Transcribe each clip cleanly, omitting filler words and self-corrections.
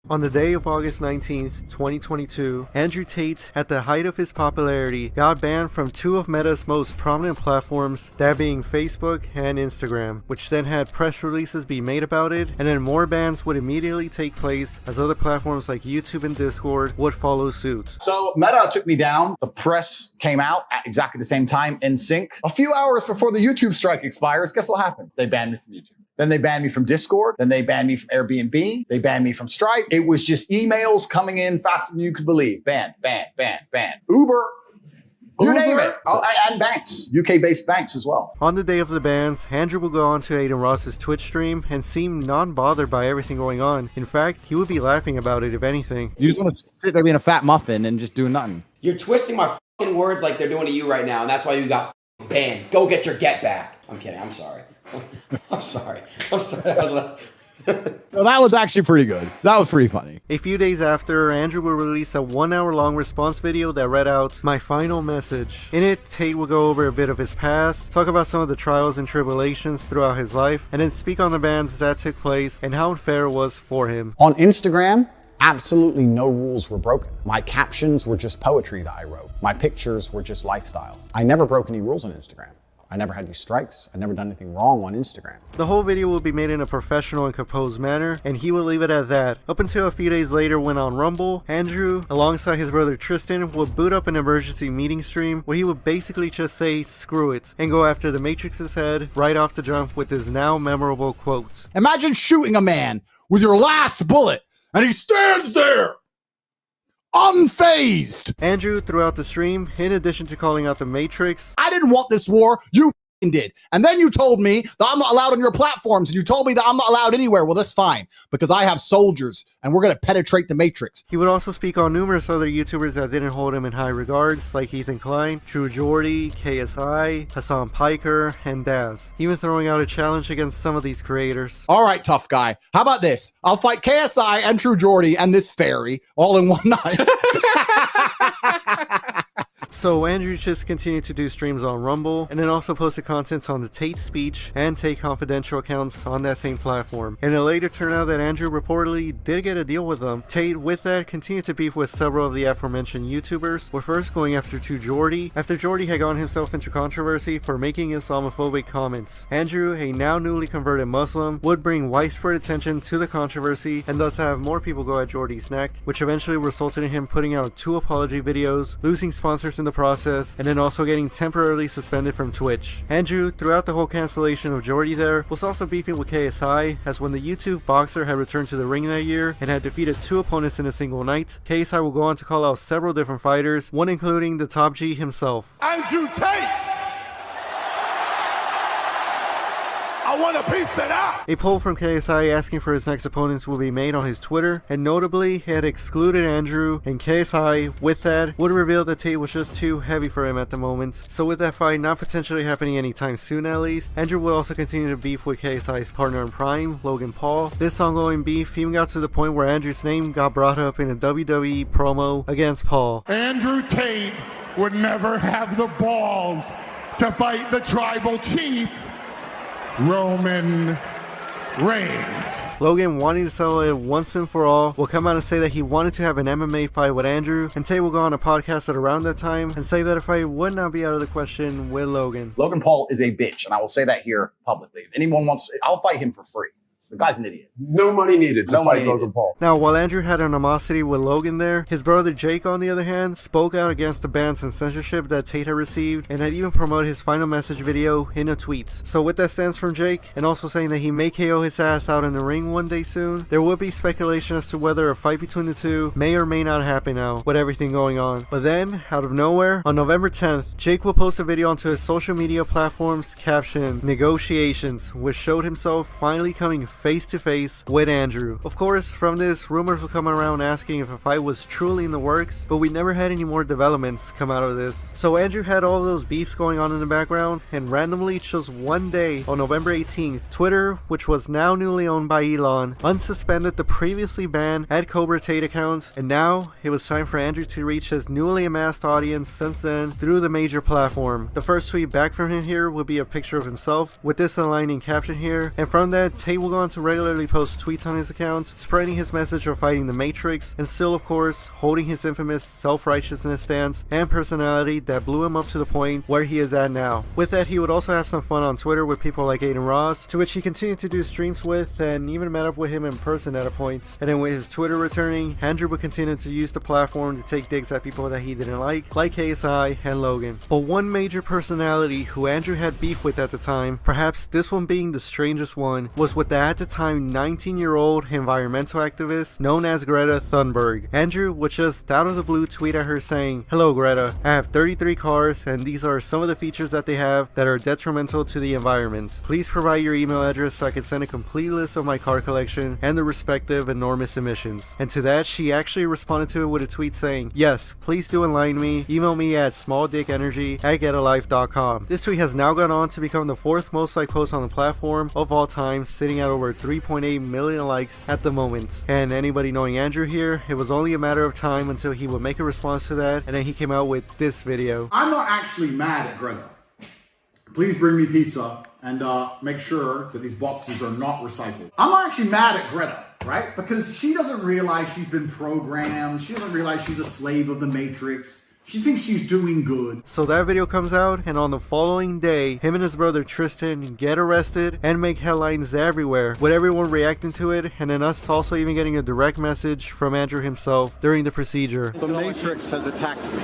On the day of August 19th, 2022, Andrew Tate, at the height of his popularity, got banned from two of Meta's most prominent platforms, that being Facebook and Instagram, which then had press releases be made about it, and then more bans would immediately take place as other platforms like YouTube and Discord would follow suit. So Meta took me down. The press came out at exactly the same time in sync. A few hours before the YouTube strike expires, guess what happened? They banned me from YouTube. Then they banned me from Discord. Then they banned me from Airbnb. They banned me from Stripe. It was just emails coming in faster than you could believe. Ban. Uber. You name it. And banks. UK-based banks as well. On the day of the bans, Andrew would go on to Aiden Ross's Twitch stream and seem non-bothered by everything going on. In fact, he would be laughing about it if anything. You just want to sit there being a fat muffin and just do nothing. You're twisting my fucking words like they're doing to you right now, and that's why you got banned. Go get your get back. I'm kidding. I'm sorry. I'm sorry. No, that was actually pretty good. That was pretty funny. A few days after, Andrew will release a 1 hour long response video that read out, "My final message." In it, Tate will go over a bit of his past, talk about some of the trials and tribulations throughout his life, and then speak on the bans that took place and how unfair it was for him. On Instagram, absolutely no rules were broken. My captions were just poetry that I wrote. My pictures were just lifestyle. I never broke any rules on Instagram. I never had any strikes. I never done anything wrong on Instagram. The whole video will be made in a professional and composed manner, and he will leave it at that. Up until a few days later when on Rumble, Andrew, alongside his brother Tristan, will boot up an emergency meeting stream where he would basically just say screw it and go after the Matrix's head right off the jump with his now memorable quote. Imagine shooting a man with your last bullet and he stands there unfazed. Andrew, throughout the stream, in addition to calling out the Matrix, I didn't want this war, you did. And then you told me that I'm not allowed on your platforms, and you told me that I'm not allowed anywhere. Well, that's fine, because I have soldiers, and we're going to penetrate the Matrix. He would also speak on numerous other YouTubers that didn't hold him in high regards, like Ethan Klein, True Jordy, KSI, Hassan Piker, and Daz, even throwing out a challenge against some of these creators. All right, tough guy. How about this? I'll fight KSI and True Jordy and this fairy all in one night. So Andrew just continued to do streams on Rumble, and then also posted content on the Tate Speech and Tate Confidential accounts on that same platform. And it later turned out that Andrew reportedly did get a deal with them. Tate, with that, continued to beef with several of the aforementioned YouTubers, with first going after True Jordy, after Jordy had gotten himself into controversy for making Islamophobic comments. Andrew, a now newly converted Muslim, would bring widespread attention to the controversy and thus have more people go at Jordy's neck, which eventually resulted in him putting out 2 apology videos, losing sponsors in the process, and then also getting temporarily suspended from Twitch. Andrew, throughout the whole cancellation of Jordy there, was also beefing with KSI, as when the YouTube boxer had returned to the ring that year and had defeated 2 opponents in a single night, KSI will go on to call out several different fighters, one including the top G himself. Andrew Tate! I want a piece of that! A poll from KSI asking for his next opponents will be made on his Twitter, and notably, he had excluded Andrew, and KSI, with that, would reveal that Tate was just too heavy for him at the moment. So with that fight not potentially happening anytime soon at least, Andrew would also continue to beef with KSI's partner in crime, Logan Paul. This ongoing beef even got to the point where Andrew's name got brought up in a WWE promo against Paul. Andrew Tate would never have the balls to fight the tribal chief, Roman Reyes. Logan, wanting to settle it once and for all, will come out and say that he wanted to have an MMA fight with Andrew, and Tate will go on a podcast at around that time and say that a fight would not be out of the question with Logan. Logan Paul is a bitch, and I will say that here publicly. If anyone wants, I'll fight him for free. The guy's an idiot. No money needed to fight Logan Paul. Now, while Andrew had animosity with Logan there, his brother Jake, on the other hand, spoke out against the bans and censorship that Tate had received, and had even promoted his final message video in a tweet. So with that stance from Jake, and also saying that he may KO his ass out in the ring one day soon, there would be speculation as to whether a fight between the two may or may not happen now, with everything going on. But then, out of nowhere, on November 10th, Jake will post a video onto his social media platforms captioned "Negotiations," which showed himself finally coming face to face with Andrew. Of course, from this, rumors were coming around asking if a fight was truly in the works, but we never had any more developments come out of this. So Andrew had all of those beefs going on in the background, and randomly just one day on November 18th, Twitter, which was now newly owned by Elon, unsuspended the previously banned @CobraTate account, and now it was time for Andrew to reach his newly amassed audience since then through the major platform. The first tweet back from him here will be a picture of himself with this aligning caption here, and from that, Tate will go on on to regularly post tweets on his account, spreading his message of fighting the Matrix, and still of course holding his infamous self-righteousness stance and personality that blew him up to the point where he is at now. With that, he would also have some fun on Twitter with people like Aiden Ross, to which he continued to do streams with and even met up with him in person at a point. And then with his Twitter returning, Andrew would continue to use the platform to take digs at people that he didn't like KSI and Logan. But one major personality who Andrew had beef with at the time, perhaps this one being the strangest one, was with the at the time 19-year-old environmental activist known as Greta Thunberg. Andrew would just out of the blue tweet at her saying, "Hello Greta, I have 33 cars and these are some of the features that they have that are detrimental to the environment. Please provide your email address so I can send a complete list of my car collection and the respective enormous emissions." And to that, she actually responded to it with a tweet saying, "Yes, please do enlighten me. Email me at smalldickenergy@getalife.com." This tweet has now gone on to become the 4th most liked post on the platform of all time, sitting at over 3.8 million likes at the moment. And anybody knowing Andrew here, it was only a matter of time until he would make a response to that, and then he came out with this video. I'm not actually mad at Greta. Please bring me pizza and make sure that these boxes are not recycled. I'm not actually mad at Greta, right? Because she doesn't realize she's been programmed. She doesn't realize she's a slave of the Matrix. She thinks she's doing good. So that video comes out, and on the following day, him and his brother Tristan get arrested and make headlines everywhere, with everyone reacting to it, and then us also even getting a direct message from Andrew himself during the procedure. The Matrix has attacked me.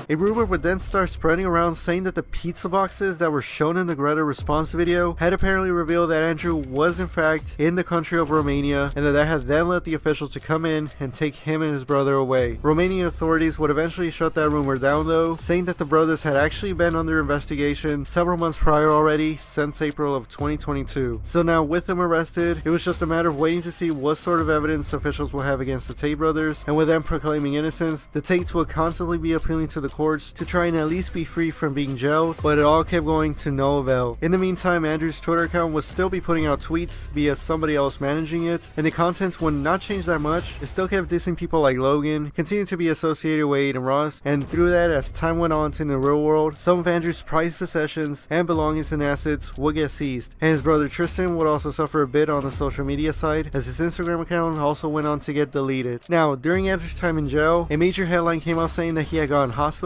A rumor would then start spreading around saying that the pizza boxes that were shown in the Greta response video had apparently revealed that Andrew was in fact in the country of Romania, and that had then led the officials to come in and take him and his brother away. Romanian authorities would eventually shut that rumor down though, saying that the brothers had actually been under investigation several months prior already, since April of 2022. So now with them arrested, it was just a matter of waiting to see what sort of evidence officials will have against the Tate brothers, and with them proclaiming innocence, the Tates would constantly be appealing to the courts to try and at least be free from being jailed, but it all kept going to no avail. In the meantime, Andrew's Twitter account would still be putting out tweets via somebody else managing it, and the content would not change that much. It still kept dissing people like Logan, continued to be associated with Aiden Ross, and through that, as time went on in the real world, some of Andrew's prized possessions and belongings and assets would get seized, and his brother Tristan would also suffer a bit on the social media side, as his Instagram account also went on to get deleted. Now, during Andrew's time in jail, a major headline came out saying that he had gotten hospitalized,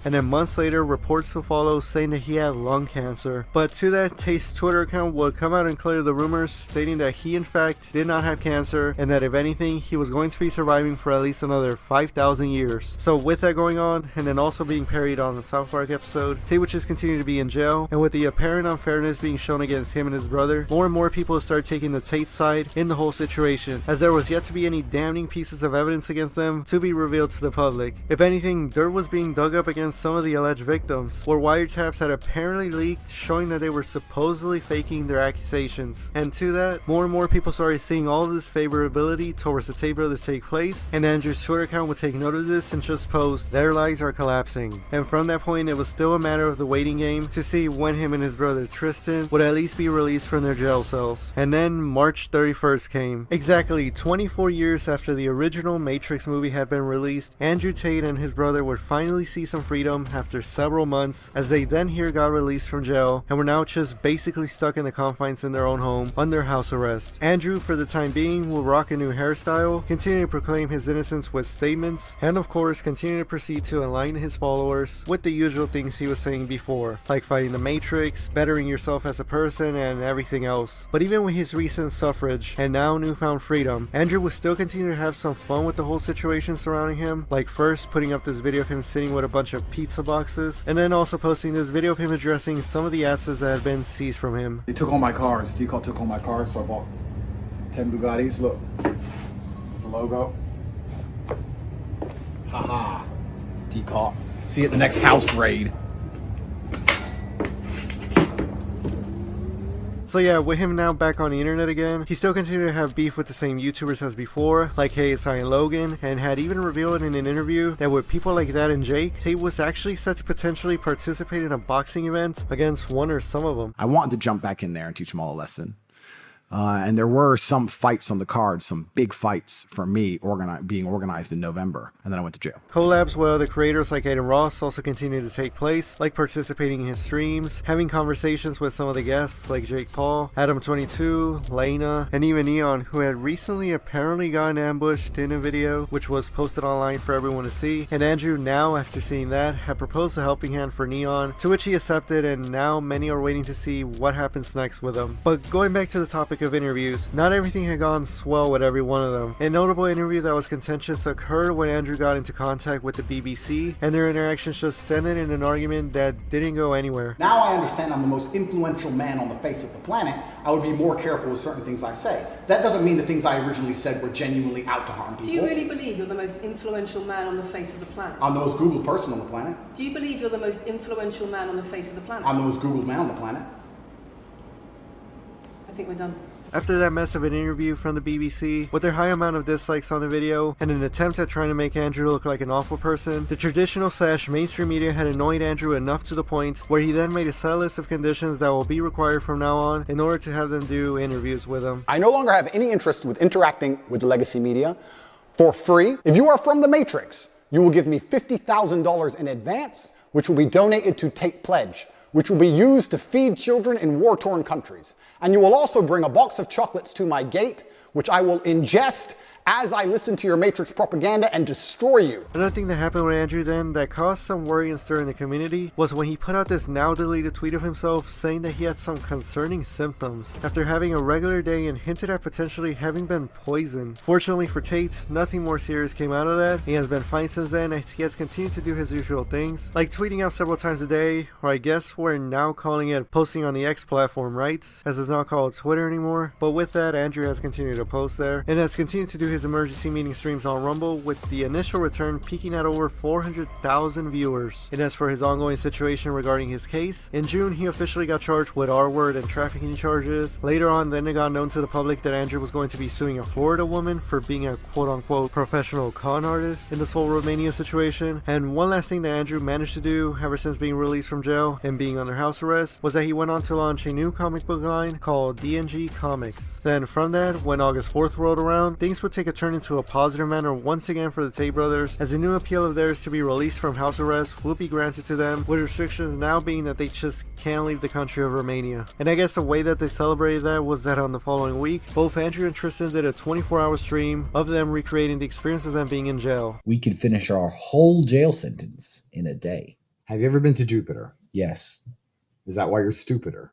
and then months later reports would follow saying that he had lung cancer. But to that, Tate's Twitter account would come out and clear the rumors, stating that he in fact did not have cancer, and that if anything, he was going to be surviving for at least another 5,000 years. So with that going on, and then also being parodied on the South Park episode, Tate would just continue to be in jail, and with the apparent unfairness being shown against him and his brother, more and more people start taking the Tate side in the whole situation, as there was yet to be any damning pieces of evidence against them to be revealed to the public. If anything, dirt was being dug up against some of the alleged victims, where wiretaps had apparently leaked showing that they were supposedly faking their accusations. And to that, more and more people started seeing all of this favorability towards the Tate brothers take place, and Andrew's Twitter account would take note of this and just post, "Their lives are collapsing." And from that point, it was still a matter of the waiting game to see when him and his brother Tristan would at least be released from their jail cells. And then March 31st came. Exactly 24 years after the original Matrix movie had been released, Andrew Tate and his brother would finally see some freedom after several months, as they then here got released from jail and were now just basically stuck in the confines in their own home under house arrest. Andrew, for the time being, will rock a new hairstyle, continue to proclaim his innocence with statements, and of course continue to proceed to enlighten his followers with the usual things he was saying before, like fighting the Matrix, bettering yourself as a person, and everything else. But even with his recent suffrage and now newfound freedom, Andrew will still continue to have some fun with the whole situation surrounding him, like first putting up this video of him sitting with a bunch of pizza boxes, and then also posting this video of him addressing some of the assets that had been seized from him. They took all my cars. Decal took all my cars, so I bought 10 Bugattis. Look, the logo. Haha. Decal. See you at the next house raid. So yeah, with him now back on the internet again, he still continued to have beef with the same YouTubers as before, like KSI and Logan, and had even revealed in an interview that with people like that and Jake, Tate was actually set to potentially participate in a boxing event against one or some of them. I wanted to jump back in there and teach them all a lesson. And there were some fights on the card, some big fights for me being organized in November. And then I went to jail. Collabs with other creators like Aiden Ross also continue to take place, like participating in his streams, having conversations with some of the guests like Jake Paul, Adam22, Lena, and even Neon, who had recently apparently gotten ambushed in a video which was posted online for everyone to see. And Andrew, now after seeing that, had proposed a helping hand for Neon, to which he accepted, and now many are waiting to see what happens next with him. But going back to the topic of interviews, not everything had gone swell with every one of them. A notable interview that was contentious occurred when Andrew got into contact with the BBC, and their interactions just ended in an argument that didn't go anywhere. Now I understand I'm the most influential man on the face of the planet. I would be more careful with certain things I say. That doesn't mean the things I originally said were genuinely out to harm people. Do you really believe you're the most influential man on the face of the planet? I'm the most Googled person on the planet. Do you believe you're the most influential man on the face of the planet? I'm the most Googled man on the planet. I think we're done. After that mess of an interview from the BBC, with their high amount of dislikes on the video, and an attempt at trying to make Andrew look like an awful person, the traditional / mainstream media had annoyed Andrew enough to the point where he then made a set list of conditions that will be required from now on in order to have them do interviews with him. I no longer have any interest with interacting with the legacy media for free. If you are from the Matrix, you will give me $50,000 in advance, which will be donated to Tate Pledge, which will be used to feed children in war-torn countries. And you will also bring a box of chocolates to my gate, which I will ingest as I listen to your Matrix propaganda and destroy you. Another thing that happened with Andrew then that caused some worry and stir in the community was when he put out this now deleted tweet of himself saying that he had some concerning symptoms after having a regular day and hinted at potentially having been poisoned. Fortunately for Tate, nothing more serious came out of that. He has been fine since then as he has continued to do his usual things, like tweeting out several times a day, or I guess we're now calling it posting on the X platform, right? As it's not called Twitter anymore. But with that, Andrew has continued to post there and has continued to do his emergency meeting streams on Rumble, with the initial return peaking at over 400,000 viewers. And as for his ongoing situation regarding his case, in June he officially got charged with R-word and trafficking charges. Later on, then it got known to the public that Andrew was going to be suing a Florida woman for being a quote-unquote professional con artist in this whole Romania situation. And one last thing that Andrew managed to do ever since being released from jail and being under house arrest was that he went on to launch a new comic book line called D&G Comics. Then from that, when August 4th rolled around, things would take a turn into a positive manner once again for the Tate brothers, as a new appeal of theirs to be released from house arrest will be granted to them, with restrictions now being that they just can't leave the country of Romania. And I guess the way that they celebrated that was that on the following week, both Andrew and Tristan did a 24-hour stream of them recreating the experience of them being in jail. We could finish our whole jail sentence in a day. Have you ever been to Jupiter? Yes. Is that why you're stupider?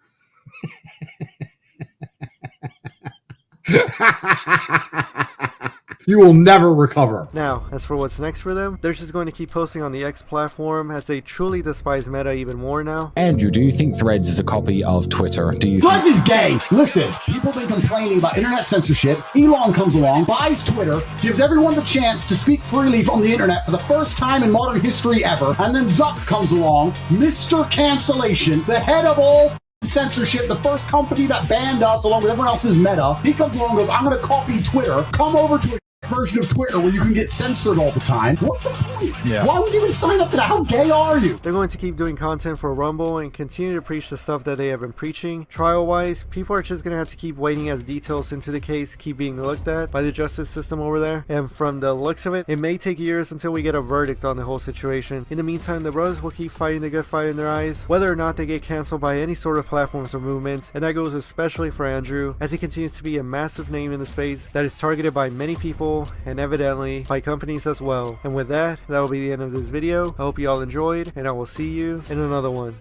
You will never recover. Now, as for what's next for them, they're just going to keep posting on the X platform as they truly despise Meta even more now. Andrew, do you think Threads is a copy of Twitter? Do you Threads is gay! Listen, people have been complaining about internet censorship. Elon comes along, buys Twitter, gives everyone the chance to speak freely on the internet for the first time in modern history ever, and then Zuck comes along, Mr. Cancellation, the head of all censorship, the first company that banned us along with everyone else's Meta. He comes along and goes, I'm going to copy Twitter, come over to a version of Twitter where you can get censored all the time. What's the point? Yeah. Why would you even sign up to that? How gay are you? They're going to keep doing content for Rumble and continue to preach the stuff that they have been preaching. Trial-wise, people are just going to have to keep waiting as details into the case keep being looked at by the justice system over there. And from the looks of it, it may take years until we get a verdict on the whole situation. In the meantime, the brothers will keep fighting the good fight in their eyes, whether or not they get canceled by any sort of platforms or movement. And that goes especially for Andrew, as he continues to be a massive name in the space that is targeted by many people and evidently by companies as well. And with that, that will be the end of this video. I hope you all enjoyed, and I will see you in another one.